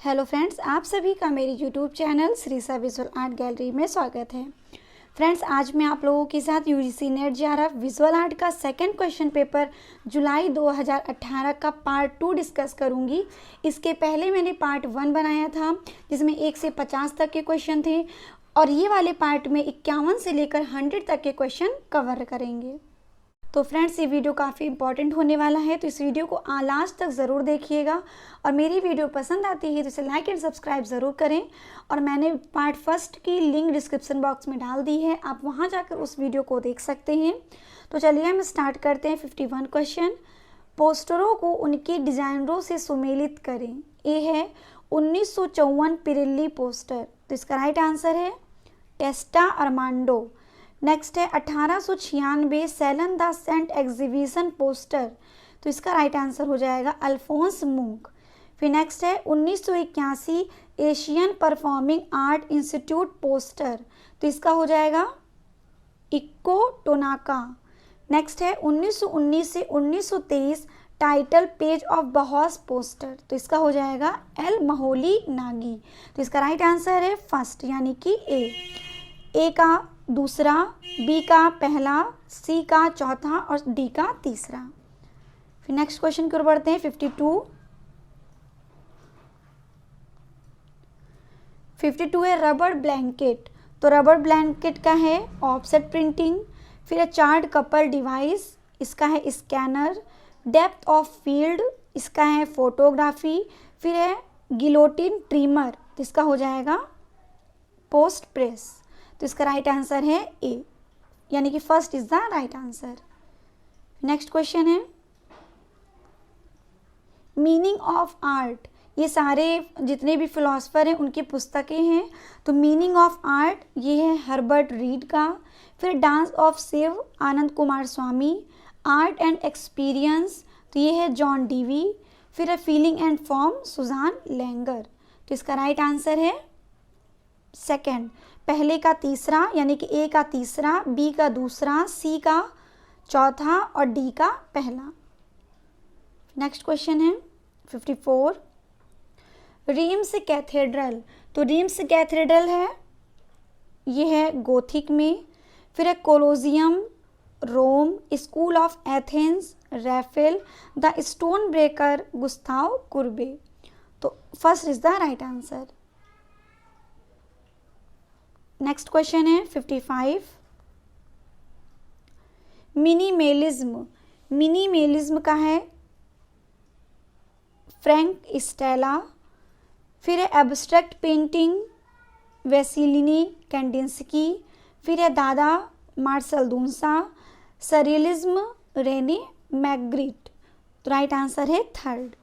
Hello friends, आप सभी का मेरी YouTube channel Shrisa visual art gallery में स्वागत है। फ्रेंड्स, आज मैं आप लोगों के साथ UGC net JRF visual art का सेकंड क्वेश्चन पेपर जुलाई 2018 का पार्ट 2 डिस्कस करूंगी। इसके पहले मैंने पार्ट 1 बनाया था जिसमें 1 से 50 तक के क्वेश्चन थे और ये वाले पार्ट में 51 से लेकर 100 तक के क्वेश्चन कवर करेंगे। तो फ्रेंड्स, ये वीडियो काफ़ी इंपॉर्टेंट होने वाला है, तो इस वीडियो को लास्ट तक ज़रूर देखिएगा और मेरी वीडियो पसंद आती है तो इसे लाइक एंड सब्सक्राइब ज़रूर करें। और मैंने पार्ट फर्स्ट की लिंक डिस्क्रिप्शन बॉक्स में डाल दी है, आप वहां जाकर उस वीडियो को देख सकते हैं। तो चलिए हम स्टार्ट करते हैं। 51 क्वेश्चन, पोस्टरों को उनके डिजाइनरों से सुमेलित करें। ये है 1954 पिरेली पोस्टर, तो इसका राइट आंसर है टेस्टा अरमांडो। नेक्स्ट है 1896 Selan the Saint exhibition poster, तो इसका राइट आंसर हो जाएगा अल्फोंस मूंक। फिर नेक्स्ट है 1981 Asian performing art institute poster, तो इसका हो जाएगा इक्को टोनाका। नेक्स्ट है 1919 से 1923 टाइटल पेज ऑफ बहौस पोस्टर, तो इसका हो जाएगा एल महोली नागी। तो इसका राइट आंसर है फर्स्ट यानी कि ए का दूसरा, बी का पहला, सी का चौथा और डी का तीसरा। फिर नेक्स्ट क्वेश्चन की ओर बढ़ते हैं। 52 है रबर ब्लैंकेट, तो रबर ब्लैंकेट का है ऑफसेट प्रिंटिंग। फिर है चार्ट कपल डिवाइस, इसका है स्कैनर। डेप्थ ऑफ फील्ड, इसका है फोटोग्राफी। फिर है गिलोटिन ट्रिमर, तो इसका हो जाएगा पोस्ट प्रेस। तो इसका राइट आंसर है ए, यानी कि first is the right answer. Next question है मीनिंग ऑफ आर्ट, ये सारे जितने भी फिलोसफर हैं उनकी पुस्तकें हैं। तो मीनिंग ऑफ आर्ट ये है हर्बर्ट रीड का। फिर dance of Shiva Ananda Coomaraswamy. Art and experience, तो ये है जॉन डीवी। फिर है feeling and form Susanne Langer, तो इसका राइट आंसर है सेकंड, पहले का तीसरा यानी कि ए का तीसरा, बी का दूसरा, सी का चौथा और डी का पहला। नेक्स्ट क्वेश्चन है 54 रीम्स कैथेड्रल, तो रीम्स कैथेड्रल है ये है गोथिक में। फिर है Colosseum Rome, school of Athens Raphael, the stone breaker Gustave Courbet, तो first is the right answer. Next question है 55 मिनिमलिज्म, मिनिमलिज्म का है फ्रैंक स्टेला। फिर है एब्स्ट्रैक्ट पेंटिंग वेसिलिनी कैंडिंस्की। फिर है दादा मार्शल दूंसा। सरियलिज्म रेने मैग्रिट, तो राइट आंसर है थर्ड।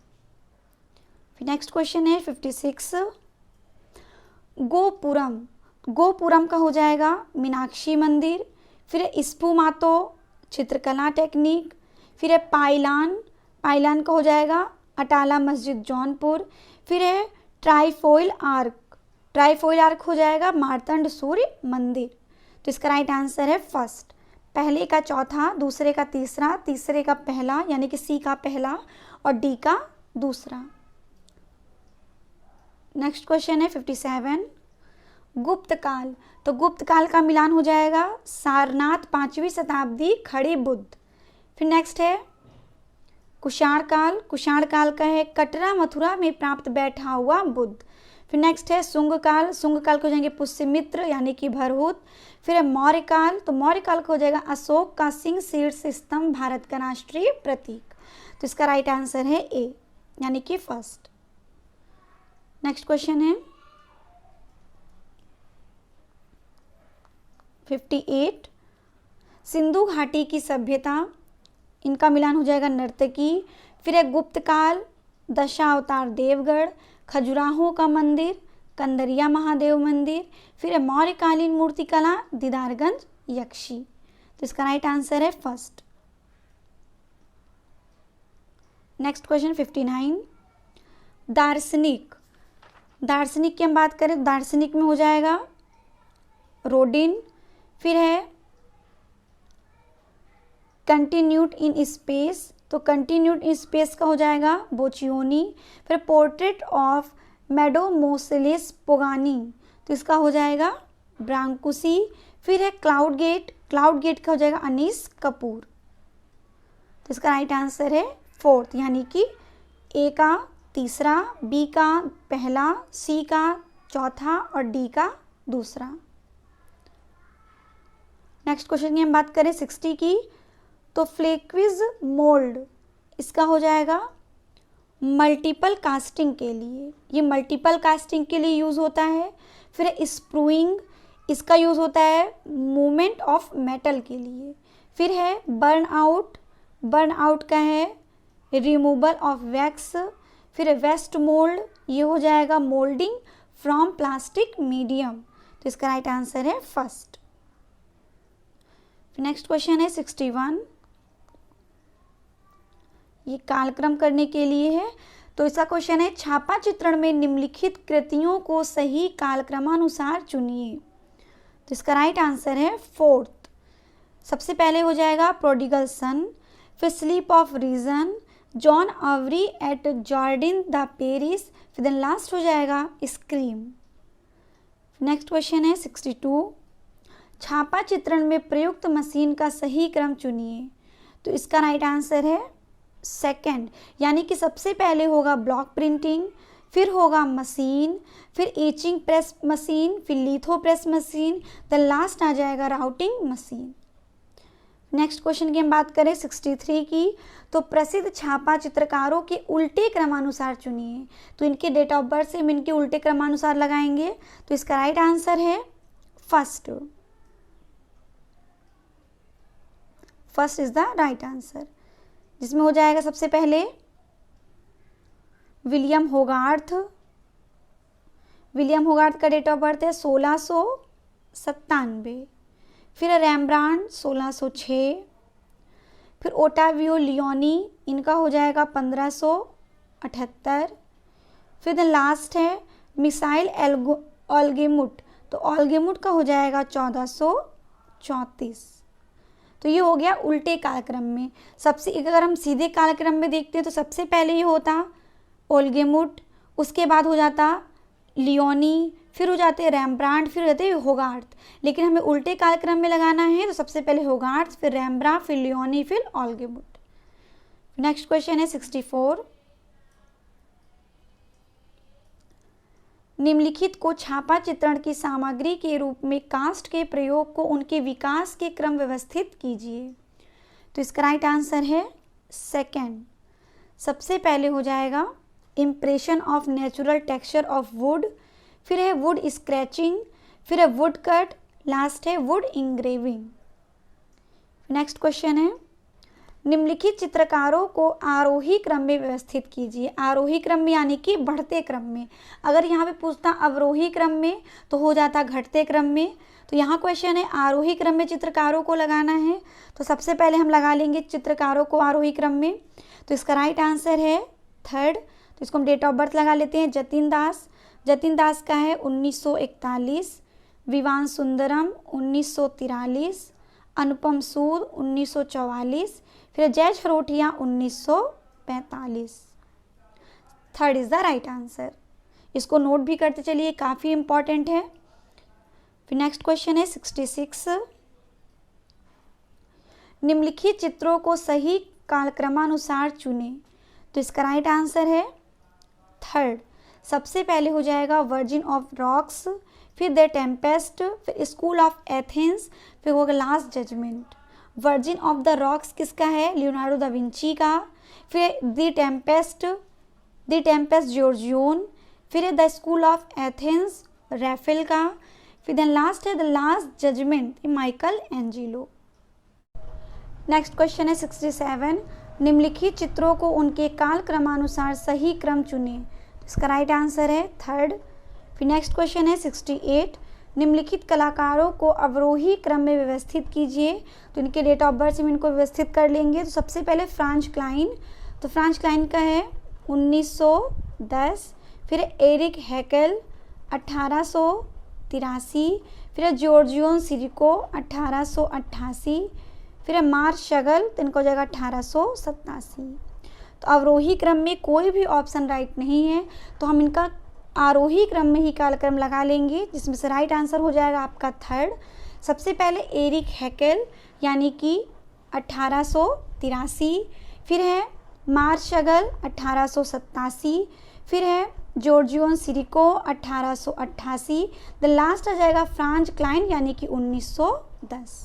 फिर नेक्स्ट क्वेश्चन है 56 गोपुरम, गोपुरम का हो जाएगा मीनाक्षी मंदिर। फिर है स्फुमातो चित्रकला टेक्निक। फिर है पाइलान, पाइलान का हो जाएगा अटाला मस्जिद जौनपुर। फिर है ट्राइफोइल आर्क, ट्राइफोइल आर्क हो जाएगा मार्तंड सूर्य मंदिर, तो इसका राइट आंसर है फर्स्ट, पहले का चौथा, दूसरे का तीसरा, तीसरे का पहला यानी कि सी का पहला और डी का दूसरा। नेक्स्ट क्वेश्चन है 57 गुप्त काल, तो गुप्त काल का मिलान हो जाएगा सारनाथ 5वीं शताब्दी खड़े बुद्ध। फिर नेक्स्ट है कुषाण काल, कुषाण काल का है कटरा मथुरा में प्राप्त बैठा हुआ बुद्ध। फिर नेक्स्ट है शुंग काल, शुंग काल को हो जाएंगे पुष्यमित्र यानी कि भरहुत। फिर है मौर्य काल, तो मौर्य काल को हो जाएगा अशोक का सिंह शीर्ष स्तंभ भारत का राष्ट्रीय प्रतीक, तो इसका राइट आंसर है ए यानी कि फर्स्ट। नेक्स्ट क्वेश्चन है 58 सिंधु घाटी की सभ्यता, इनका मिलान हो जाएगा नर्तकी। फिर है गुप्त काल दशावतार देवगढ़, खजुराहो का मंदिर, कंदरिया महादेव मंदिर। फिर है मौर्यकालीन मूर्तिकला दीदारगंज यक्षी, तो इसका राइट आंसर है फर्स्ट। नेक्स्ट क्वेश्चन 59 दार्शनिक, दार्शनिक की हम बात करें, दार्शनिक में हो जाएगा रोडिन। फिर है कंटिन्यूड इन स्पेस, तो कंटिन्यूड इन स्पेस का हो जाएगा बोचियोनी। फिर पोर्ट्रेट ऑफ मेडोमोसिलिस पोगानी, तो इसका हो जाएगा ब्रांकुसी। फिर है क्लाउड गेट, क्लाउड गेट का हो जाएगा अनीस कपूर, तो इसका राइट आंसर है फोर्थ, यानी कि ए का तीसरा, बी का पहला, सी का चौथा और डी का दूसरा। नेक्स्ट क्वेश्चन की हम बात करें 60 की, तो फ्लेक्विज मोल्ड इसका हो जाएगा मल्टीपल कास्टिंग के लिए, ये मल्टीपल कास्टिंग के लिए यूज़ होता है। फिर स्प्रूइंग, इसका यूज़ होता है मूवमेंट ऑफ मेटल के लिए। फिर है बर्न आउट, बर्न आउट का है रिमूवल ऑफ वैक्स। फिर वेस्ट मोल्ड, ये हो जाएगा मोल्डिंग फ्रॉम प्लास्टिक मीडियम, तो इसका राइट आंसर है फर्स्ट। नेक्स्ट क्वेश्चन है 61, ये कालक्रम करने के लिए है, तो इसका क्वेश्चन है छापा चित्रण में निम्नलिखित कृतियों को सही कालक्रमानुसार चुनिए, तो इसका राइट आंसर है फोर्थ। सबसे पहले हो जाएगा प्रोडिगल सन, फिर स्लीप ऑफ रीजन, जॉन अवरी एट जॉर्डिन द पेरिस, फिर देन लास्ट हो जाएगा स्क्रीम। नेक्स्ट क्वेश्चन है 62, छापा चित्रण में प्रयुक्त मशीन का सही क्रम चुनिए, तो इसका राइट आंसर है सेकंड, यानी कि सबसे पहले होगा ब्लॉक प्रिंटिंग, फिर होगा मशीन, फिर एचिंग प्रेस मशीन, फिर litho press machine, the last आ जाएगा राउटिंग मशीन। नेक्स्ट क्वेश्चन की हम बात करें 63 की, तो प्रसिद्ध छापा चित्रकारों के उल्टे क्रमानुसार चुनिए, तो इनके डेट ऑफ बर्थ से हम इनके उल्टे क्रमानुसार लगाएंगे, तो इसका राइट आंसर है first, first is the right answer, जिसमें हो जाएगा सबसे पहले विलियम होगार्थ, विलियम होगार्थ का डेट ऑफ बर्थ है 1697, फिर रैम्ब्रांड 1606, फिर ओटावियो लियोनी, इनका हो जाएगा 1578, फिर द लास्ट है मिसाइल ऑल्गेमुट, तो ऑल्गेमुट का हो जाएगा 1434। तो ये हो गया उल्टे कालक्रम में। सबसे अगर हम सीधे कालक्रम में देखते हैं तो सबसे पहले ये होता ओल्गेमुट, उसके बाद हो जाता लियोनी, फिर हो जाते रैम्ब्रांड, फिर हो जाते होगार्थ। लेकिन हमें उल्टे कालक्रम में लगाना है तो सबसे पहले होगार्थ, फिर रैम्ब्रांड, फिर लियोनी, फिर ओल्गेमुट। नेक्स्ट क्वेश्चन है 64, निम्नलिखित को छापा चित्रण की सामग्री के रूप में कास्ट के प्रयोग को उनके विकास के क्रम व्यवस्थित कीजिए, तो इसका राइट आंसर है सेकंड। सबसे पहले हो जाएगा impression of natural texture of would, फिर है वुड स्क्रैचिंग, फिर है वुड कट, लास्ट है वुड इंग्रेविंग। नेक्स्ट क्वेश्चन है निम्नलिखित चित्रकारों को आरोही क्रम में व्यवस्थित कीजिए। आरोही क्रम में यानी कि बढ़ते क्रम में। अगर यहाँ पे पूछता अवरोही क्रम में तो हो जाता घटते क्रम में। तो यहाँ क्वेश्चन है आरोही क्रम में चित्रकारों को लगाना है, तो सबसे पहले हम लगा लेंगे चित्रकारों को आरोही क्रम में, तो इसका राइट आंसर है थर्ड। तो इसको हम डेट ऑफ बर्थ लगा लेते हैं। जतिन दास, जतिन दास का है 1941, विवान सुंदरम 1943, अनुपम सूद 1944, फिर जैज फरोटिया 1945। Third is the right answer. इसको नोट भी करते चलिए, काफ़ी इंपॉर्टेंट है। फिर नेक्स्ट क्वेश्चन है 66, निम्नलिखित चित्रों को सही कालक्रमानुसार चुने, तो इसका राइट आंसर है थर्ड। सबसे पहले हो जाएगा वर्जिन ऑफ रॉक्स, फिर द टेम्पेस्ट, फिर स्कूल ऑफ एथेंस, फिर होगा last judgment. Virgin of the rocks किसका है? लियोनार्डो दा विंची का। फिर द टेम्पेस्ट जॉर्जियोन, फिर the school of Athens Raphael का, फिर देन लास्ट है the last judgment Michelangelo. Next question है 67, निम्नलिखित चित्रों को उनके काल क्रमानुसार सही क्रम चुने, इसका राइट आंसर है थर्ड। फिर नेक्स्ट क्वेश्चन है 68, निम्नलिखित कलाकारों को अवरोही क्रम में व्यवस्थित कीजिए, तो इनके डेट ऑफ बर्थ से हम इनको व्यवस्थित कर लेंगे। तो सबसे पहले फ्रांज क्लाइन, तो फ्रांज क्लाइन का है 1910, फिर एरिक हैकेल 1883, फिर जॉर्जियोन सिरिको 1888, फिर मार्क शगल, तो इनको हो जाएगा 1887। तो अवरोही क्रम में कोई भी ऑप्शन राइट नहीं है, तो हम इनका आरोही क्रम में ही कालक्रम लगा लेंगे, जिसमें से राइट आंसर हो जाएगा आपका थर्ड। सबसे पहले एरिक हैकेल यानी कि 1883, फिर है मार्क शगल 1887, फिर है जॉर्जियन सिरिको 1888, द लास्ट आ जाएगा फ्रांज क्लाइन यानी कि 1910।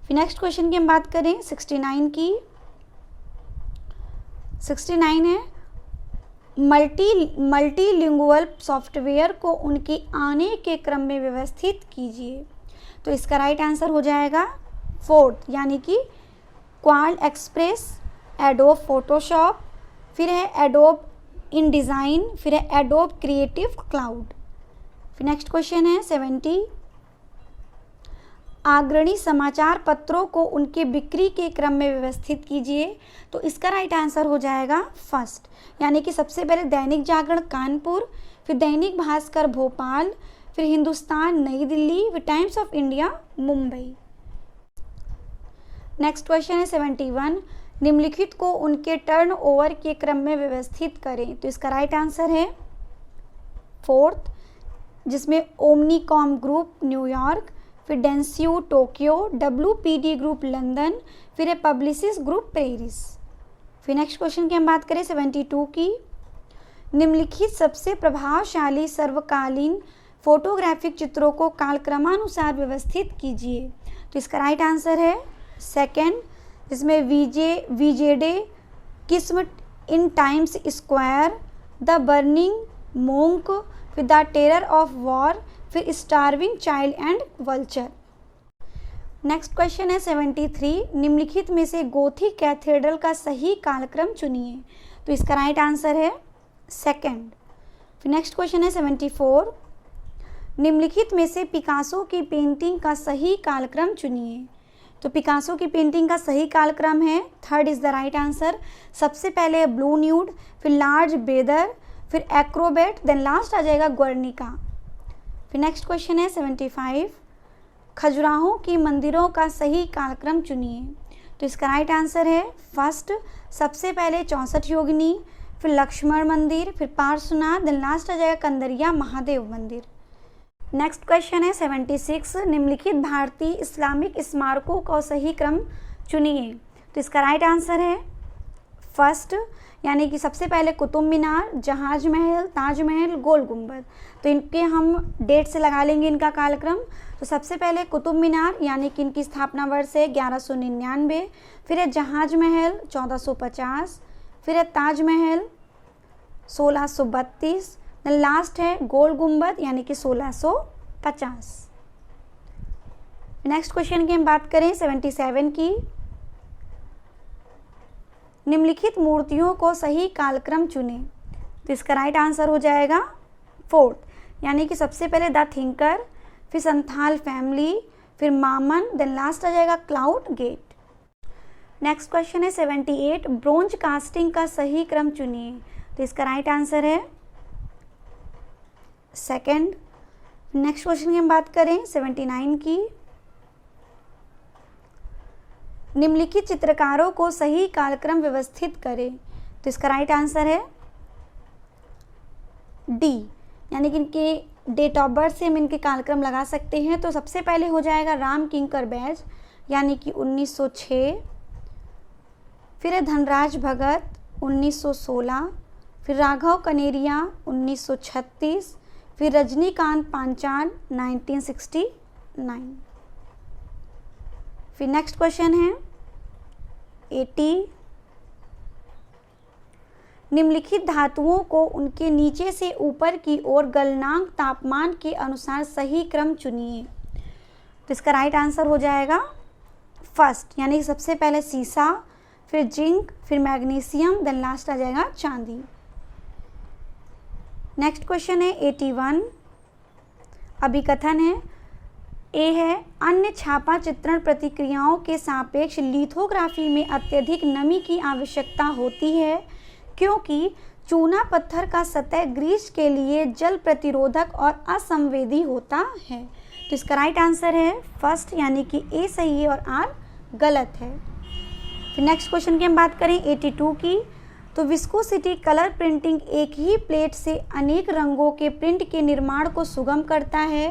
फिर नेक्स्ट क्वेश्चन की हम बात करें 69 की। 69 है मल्टीलिंगुअल सॉफ्टवेयर को उनके आने के क्रम में व्यवस्थित कीजिए। तो इसका राइट आंसर हो जाएगा फोर्थ यानी कि क्वाड एक्सप्रेस, एडोब फोटोशॉप, फिर है एडोब इन डिज़ाइन, फिर है एडोब क्रिएटिव क्लाउड। फिर नेक्स्ट क्वेश्चन है 70, अग्रणी समाचार पत्रों को उनके बिक्री के क्रम में व्यवस्थित कीजिए। तो इसका राइट आंसर हो जाएगा फर्स्ट यानी कि सबसे पहले दैनिक जागरण कानपुर, फिर दैनिक भास्कर भोपाल, फिर हिंदुस्तान नई दिल्ली, फिर times of India Mumbai. Next question है 71, निम्नलिखित को उनके टर्नओवर के क्रम में व्यवस्थित करें। तो इसका राइट आंसर है फोर्थ, जिसमें ओमनीकॉम ग्रुप न्यूयॉर्क, फिर डेंस्यू टोक्यो, WPD ग्रुप लंदन, फिर है पब्लिसिस ग्रुप पेरिस। फिर नेक्स्ट क्वेश्चन की हम बात करें 72 की। निम्नलिखित सबसे प्रभावशाली सर्वकालीन फोटोग्राफिक चित्रों को कालक्रमानुसार व्यवस्थित कीजिए। तो इसका राइट आंसर है सेकंड, जिसमें V J Day kiss in Times Square, the burning monk, फिर द टेरर ऑफ वॉर, फिर starving child and vulture. Next question है 73, निम्नलिखित में से गोथिक कैथेड्रल का सही कालक्रम चुनिए। तो इसका राइट आंसर है सेकंड। फिर नेक्स्ट क्वेश्चन है 74, निम्नलिखित में से पिकासो की पेंटिंग का सही कालक्रम चुनिए। तो पिकासो की पेंटिंग का सही कालक्रम है third is the right answer. सबसे पहले ब्लू न्यूड, फिर लार्ज ब्रेदर, फिर एक्रोबेट, देन लास्ट आ जाएगा ग्वर्निका। फिर नेक्स्ट क्वेश्चन है 75, खजुराहो की मंदिरों का सही कालक्रम चुनिए। तो इसका राइट आंसर है फर्स्ट, सबसे पहले 64 योगिनी, फिर लक्ष्मण मंदिर, फिर पार्श्वनाथ, देन लास्ट आ जाएगा कंदरिया महादेव मंदिर। नेक्स्ट क्वेश्चन है 76, निम्नलिखित भारतीय इस्लामिक स्मारकों का सही क्रम चुनिए। तो इसका राइट आंसर है फर्स्ट, यानी कि सबसे पहले कुतुब मीनार, जहाज महल, ताजमहल, गोल गुंबद। तो इनके हम डेट से लगा लेंगे इनका कालक्रम। तो सबसे पहले कुतुब मीनार यानी कि इनकी स्थापना वर्ष है 1199, फिर है जहाज महल 1450, फिर है ताजमहल 1632, लास्ट है गोल गुंबद यानी कि 1650। नेक्स्ट क्वेश्चन की हम बात करें 77 की। निम्नलिखित मूर्तियों को सही कालक्रम चुनें। तो इसका राइट आंसर हो जाएगा फोर्थ, यानी कि सबसे पहले द थिंकर, फिर संथाल फैमिली, फिर मामन, देन लास्ट आ जाएगा क्लाउड गेट। नेक्स्ट क्वेश्चन है 78, ब्रोंज कास्टिंग का सही क्रम चुनिए। तो इसका राइट आंसर है सेकंड। नेक्स्ट क्वेश्चन की हम बात करें 79 की। निम्नलिखित चित्रकारों को सही कालक्रम व्यवस्थित करें। तो इसका राइट आंसर है डी, यानी कि इनके डेट ऑफ बर्थ से हम इनके कालक्रम लगा सकते हैं। तो सबसे पहले हो जाएगा राम किंकर बैज यानी कि 1906, फिर है धनराज भगत 1916, फिर राघव कनेरिया 1936, फिर रजनीकांत पांचाल 1969। फिर नेक्स्ट क्वेश्चन है 80, निम्नलिखित धातुओं को उनके नीचे से ऊपर की ओर गलनांक तापमान के अनुसार सही क्रम चुनिए। तो इसका राइट आंसर हो जाएगा फर्स्ट, यानी कि सबसे पहले सीसा, फिर जिंक, फिर मैग्नीशियम, देन लास्ट आ जाएगा चांदी। नेक्स्ट क्वेश्चन है 81, अभिकथन है ए है अन्य छापा चित्रण प्रतिक्रियाओं के सापेक्ष लिथोग्राफी में अत्यधिक नमी की आवश्यकता होती है क्योंकि चूना पत्थर का सतह ग्रीस के लिए जल प्रतिरोधक और असंवेदी होता है। तो इसका राइट आंसर है फर्स्ट, यानी कि ए सही है और आर गलत है। फिर नेक्स्ट क्वेश्चन की हम बात करें 82 की। तो विस्कोसिटी कलर प्रिंटिंग एक ही प्लेट से अनेक रंगों के प्रिंट के निर्माण को सुगम करता है।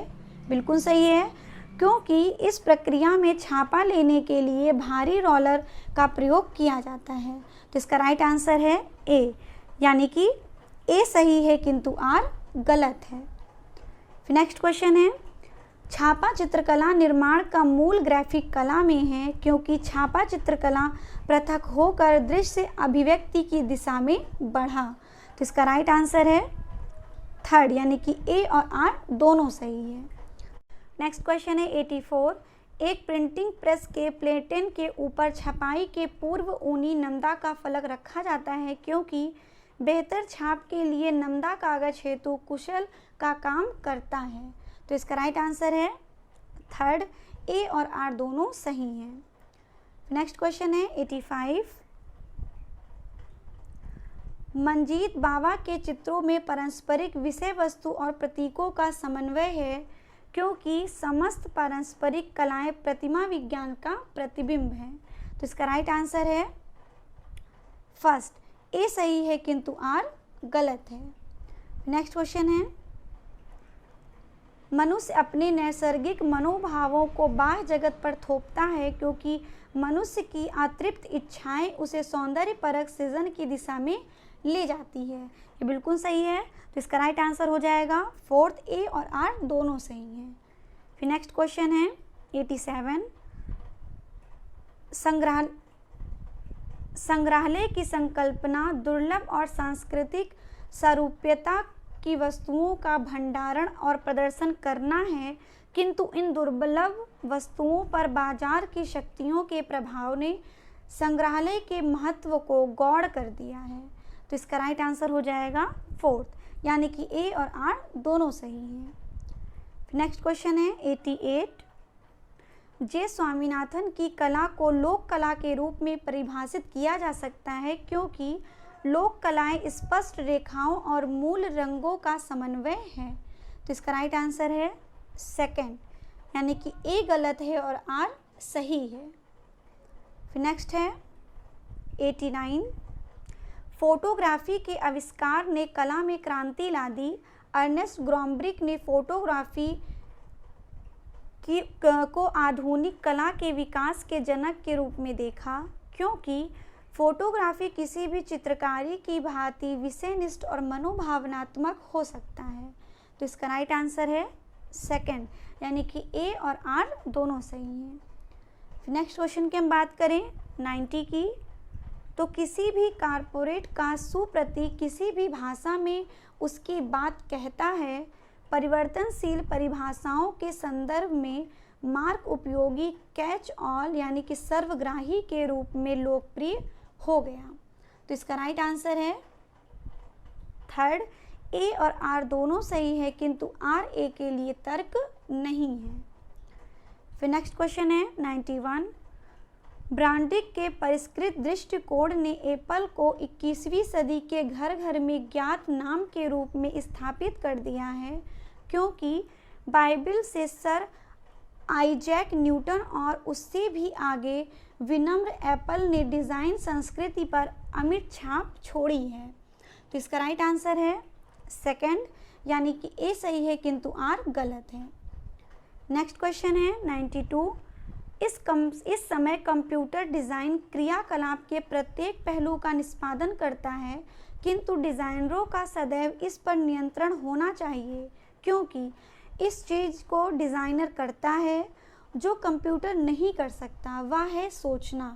बिल्कुल सही है, क्योंकि इस प्रक्रिया में छापा लेने के लिए भारी रोलर का प्रयोग किया जाता है। तो इसका राइट आंसर है ए, यानी कि ए सही है किंतु आर गलत है। फिर नेक्स्ट क्वेश्चन है, छापा चित्रकला निर्माण का मूल ग्राफिक कला में है क्योंकि छापा चित्रकला पृथक होकर दृश्य अभिव्यक्ति की दिशा में बढ़ा। तो इसका राइट आंसर है थर्ड, यानी कि ए और आर दोनों सही है। नेक्स्ट क्वेश्चन है 84, एक प्रिंटिंग प्रेस के प्लेटेन के ऊपर छपाई के पूर्व ऊनी नमदा का फलक रखा जाता है क्योंकि बेहतर छाप के लिए नमदा कागज हेतु कुशल का काम करता है। तो इसका राइट आंसर है थर्ड, ए और आर दोनों सही हैं। नेक्स्ट क्वेश्चन है 85, मंजीत बावा के चित्रों में पारस्परिक विषय वस्तु और प्रतीकों का समन्वय है क्योंकि समस्त पारस्परिक कलाएं प्रतिमा विज्ञान का प्रतिबिंब है। तो इसका राइट आंसर है फर्स्ट, ए सही है किंतु आर गलत है। नेक्स्ट क्वेश्चन है, मनुष्य अपने नैसर्गिक मनोभावों को बाह्य जगत पर थोपता है क्योंकि मनुष्य की अतृप्त इच्छाएं उसे सौंदर्य परक सृजन की दिशा में ले जाती है। ये बिल्कुल सही है, तो इसका राइट आंसर हो जाएगा फोर्थ, ए और आर दोनों सही हैं। फिर नेक्स्ट क्वेश्चन है 87, संग्रहालय की संकल्पना दुर्लभ और सांस्कृतिक सारूप्यता की वस्तुओं का भंडारण और प्रदर्शन करना है किंतु इन दुर्लभ वस्तुओं पर बाजार की शक्तियों के प्रभाव ने संग्रहालय के महत्व को गौण कर दिया है। तो इसका राइट आंसर हो जाएगा फोर्थ, यानी कि ए और आर दोनों सही हैं। नेक्स्ट क्वेश्चन है 88, जे स्वामीनाथन की कला को लोक कला के रूप में परिभाषित किया जा सकता है क्योंकि लोक कलाएं स्पष्ट रेखाओं और मूल रंगों का समन्वय है। तो इसका राइट आंसर है सेकंड, यानी कि ए गलत है और आर सही है। फिर नेक्स्ट है 89, फोटोग्राफी के आविष्कार ने कला में क्रांति ला दी। अर्नेस्ट ग्रॉम्ब्रिक ने फोटोग्राफी को आधुनिक कला के विकास के जनक के रूप में देखा क्योंकि फोटोग्राफी किसी भी चित्रकारी की भांति विषयनिष्ठ और मनोभावनात्मक हो सकता है। तो इसका राइट आंसर है सेकंड, यानी कि ए और आर दोनों सही हैं। नेक्स्ट क्वेश्चन की हम बात करें 90 की, तो किसी भी कारपोरेट का सुप्रतीक किसी भी भाषा में उसकी बात कहता है। परिवर्तनशील परिभाषाओं के संदर्भ में मार्क उपयोगी कैच ऑल यानी कि सर्वग्राही के रूप में लोकप्रिय हो गया। तो इसका राइट आंसर है थर्ड, ए और आर दोनों सही है किंतु आर ए के लिए तर्क नहीं है। फिर नेक्स्ट क्वेश्चन है 91, ब्रांडिक के परिष्कृत दृष्टिकोण ने एप्पल को 21वीं सदी के घर घर में ज्ञात नाम के रूप में स्थापित कर दिया है क्योंकि बाइबिल से सर आइजैक न्यूटन और उससे भी आगे विनम्र एप्पल ने डिज़ाइन संस्कृति पर अमिट छाप छोड़ी है। तो इसका राइट आंसर है सेकंड, यानी कि ए सही है किंतु आर गलत है। नेक्स्ट क्वेश्चन है 92, इस समय कंप्यूटर डिज़ाइन क्रियाकलाप के प्रत्येक पहलू का निष्पादन करता है किंतु डिज़ाइनरों का सदैव इस पर नियंत्रण होना चाहिए क्योंकि इस चीज़ को डिज़ाइनर करता है जो कंप्यूटर नहीं कर सकता, वह है सोचना।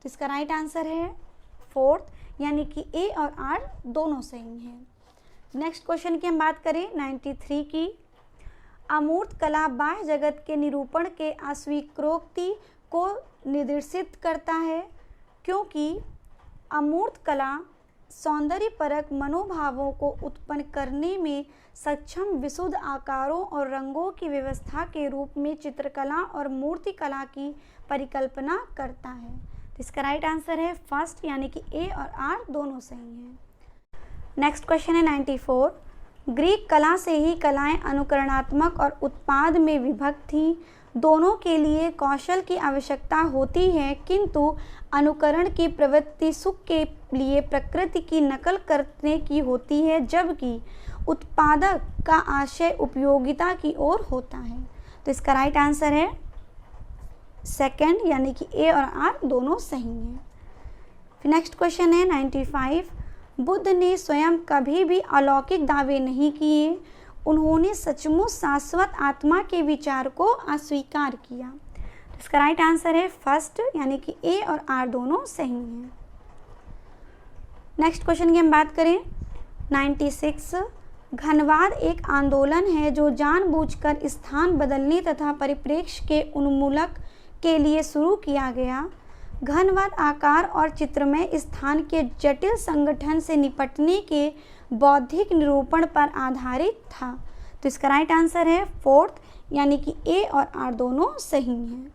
तो इसका राइट आंसर है फोर्थ, यानी कि ए और आर दोनों सही हैं। नेक्स्ट क्वेश्चन की हम बात करें 93 की, अमूर्त कला बाह्य जगत के निरूपण के अस्वीकृति को निर्देशित करता है क्योंकि अमूर्त कला सौंदर्य परक मनोभावों को उत्पन्न करने में सक्षम विशुद्ध आकारों और रंगों की व्यवस्था के रूप में चित्रकला और मूर्तिकला की परिकल्पना करता है। तो इसका राइट आंसर है फर्स्ट, यानी कि ए और आर दोनों सही हैं। नेक्स्ट क्वेश्चन है 94, ग्रीक कला से ही कलाएं अनुकरणात्मक और उत्पाद में विभक्त थीं। दोनों के लिए कौशल की आवश्यकता होती है, किंतु अनुकरण की प्रवृत्ति सुख के लिए प्रकृति की नकल करने की होती है, जबकि उत्पादक का आशय उपयोगिता की ओर होता है। तो इसका राइट आंसर है सेकंड, यानी कि ए और आर दोनों सही हैं। फिर नेक्स्ट क्वेश्चन है 95। बुद्ध ने स्वयं कभी भी अलौकिक दावे नहीं किए, उन्होंने सचमुच शाश्वत आत्मा के विचार को अस्वीकार किया। तो इसका राइट आंसर है फर्स्ट, यानी कि ए और आर दोनों सही हैं। नेक्स्ट क्वेश्चन की हम बात करें 96। घनवाद एक आंदोलन है जो जानबूझकर स्थान बदलने तथा परिप्रेक्ष्य के उन्मूलन के लिए शुरू किया गया। घनवाद आकार और चित्रमय स्थान के जटिल संगठन से निपटने के बौद्धिक निरूपण पर आधारित था। तो इसका राइट आंसर है फोर्थ, यानी कि ए और आर दोनों सही हैं।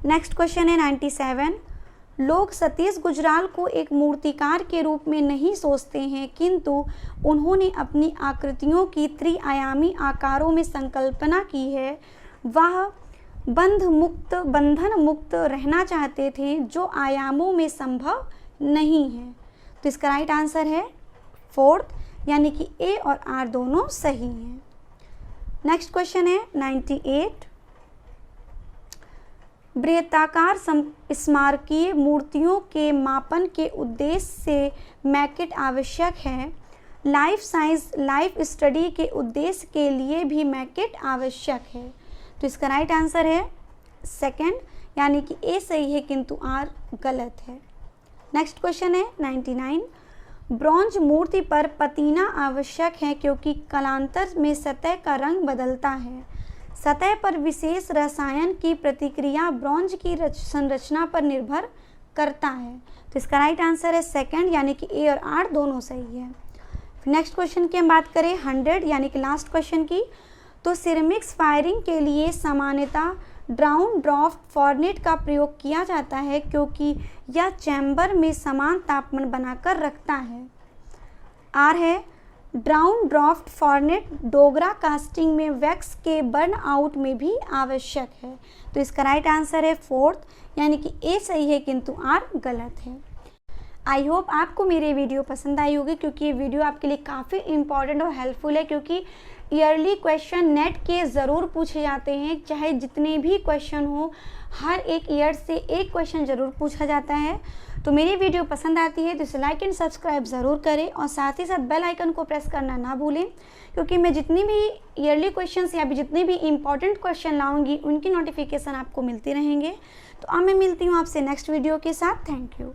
नेक्स्ट क्वेश्चन है 97। लोग सतीश गुजराल को एक मूर्तिकार के रूप में नहीं सोचते हैं, किंतु उन्होंने अपनी आकृतियों की त्रिआयामी आकारों में संकल्पना की है। वह बंधन मुक्त रहना चाहते थे, जो आयामों में संभव नहीं है। तो इसका राइट आंसर है फोर्थ, यानी कि ए और आर दोनों सही हैं। नेक्स्ट क्वेश्चन है 98। वृत्ताकार स्मारकीय मूर्तियों के मापन के उद्देश्य से मैकेट आवश्यक है। लाइफ साइंस लाइफ स्टडी के उद्देश्य के लिए भी मैकेट आवश्यक है। तो इसका राइट आंसर है सेकंड, यानी कि ए सही है किंतु आर गलत है। नेक्स्ट क्वेश्चन है 99। ब्रॉन्ज मूर्ति पर पतीना आवश्यक है क्योंकि कालांतर में सतह का रंग बदलता है। सतह पर विशेष रसायन की प्रतिक्रिया ब्रॉन्ज की संरचना पर निर्भर करता है। तो इसका राइट आंसर है सेकंड, यानी कि ए और आर दोनों सही है। नेक्स्ट क्वेश्चन की हम बात करें 100, यानी कि लास्ट क्वेश्चन की। तो सिरेमिक्स फायरिंग के लिए सामान्यतः डाउन ड्राफ्ट फॉर्नेट का प्रयोग किया जाता है, क्योंकि यह चैम्बर में समान तापमान बनाकर रखता है। आर है डाउन ड्राफ्ट फॉर्नेट डोगरा कास्टिंग में वैक्स के बर्न आउट में भी आवश्यक है। तो इसका राइट आंसर है फोर्थ, यानी कि ए सही है किंतु आर गलत है। आई होप आपको मेरे वीडियो पसंद आई होगी, क्योंकि ये वीडियो आपके लिए काफ़ी इंपॉर्टेंट और हेल्पफुल है, क्योंकि ईयरली क्वेश्चन नेट के ज़रूर पूछे जाते हैं। चाहे जितने भी क्वेश्चन हो, हर एक ईयर से एक क्वेश्चन ज़रूर पूछा जाता है। तो मेरी वीडियो पसंद आती है तो इसे लाइक एंड सब्सक्राइब ज़रूर करें, और साथ ही साथ बेल आइकन को प्रेस करना ना भूलें, क्योंकि मैं जितनी भी ईयरली क्वेश्चंस या भी जितने भी इंपॉर्टेंट क्वेश्चन लाऊंगी उनकी नोटिफिकेशन आपको मिलती रहेंगे। तो अब मैं मिलती हूँ आपसे नेक्स्ट वीडियो के साथ। Thank you.